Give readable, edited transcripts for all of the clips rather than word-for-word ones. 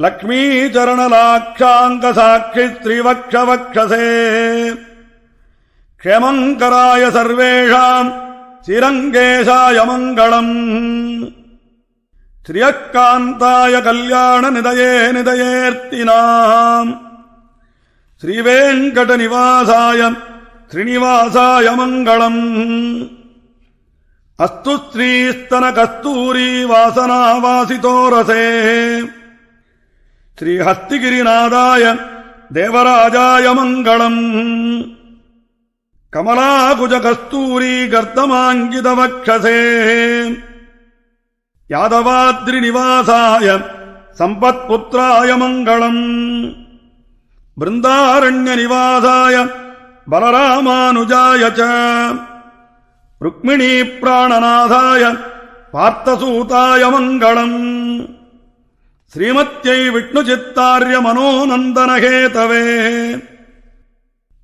லக்ஷ்மீச்சரணலாட்சாங்கசாட்சி ஸ்ரீவக்ஷவக்ஷசே க்ஷேமங்கராய சர்வேஷாம் ஸ்ரீரங்கேசாய மங்களம். ஸ்ரீயக்காந்தாய கல்யாண நிதயே நிதயேர்த்தினாம் ஸ்ரீவேங்கட நிவாசாய ஸ்ரீனிவாசாய மங்களம். அஸ்து ஸ்ரீஸ்தன கஸ்தூரி வாசனாவாசிதோரசே ஸ்ரீஹஸ்திகிரிநாதாய தேவராஜாய மங்களம். கமலாகுஜ கஸ்தூரி கர்த்தமாங்கிதவக்ஷசே யாதவாத்ரிநிவாசாய சம்பத்புத்ராய மங்களம். பிருந்தாரண்யநிவாசாய பலராமானுஜாய ச ருக்மிணீ பிராணநாதாய பார்த்தசூதாய மங்களம். ஸ்ரீமத்யை விஷ்ணுசித்தார்ய மனோநந்தனஹேதவே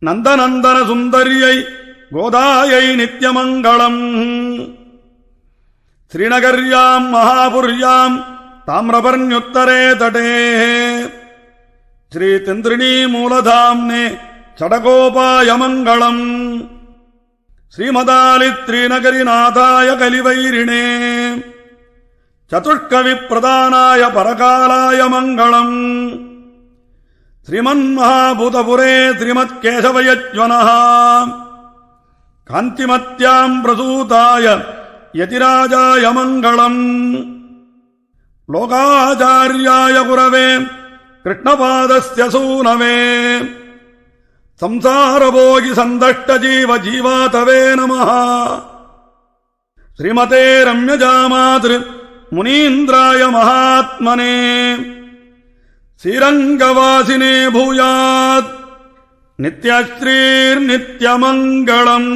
நந்தநந்தன சுந்தர்யை கோதாயை நித்யமங்களம். ஸ்ரீநகர்யாம் மகாபுர்யாம் தாமிரபர்ண்யுத்தரே தடே ஸ்ரீதிந்திரிணீ மூலதாம்னே சடகோபாய மங்களம். ஸ்ரீமதாலித்ரீநகரிநாதாய கலிவைரிணே சதுஷ்கவிப்பிரதானாய பரகாலாய மங்களம். ஸ்ரீமன்மகாபூதபுரே ஸ்ரீமத்கேசவயஜ்வனः காந்திமத்யாம் பிரசூதாய யதிராஜாய மங்களம். லோகாச்சார்யாய குரவே கிருஷ்ணபாதஸ்ய சூனவே சம்சாரபோகி சந்தஷ்டஜீவ ஜீவாதவே நமः. ஸ்ரீமதே ரம்யஜாமாத்ரு முனீந்திராய மகாத்மனே ஸ்ரீரங்கவாசினே பூயாத் நித்யஸ்ரீர்நித்யமங்களம்.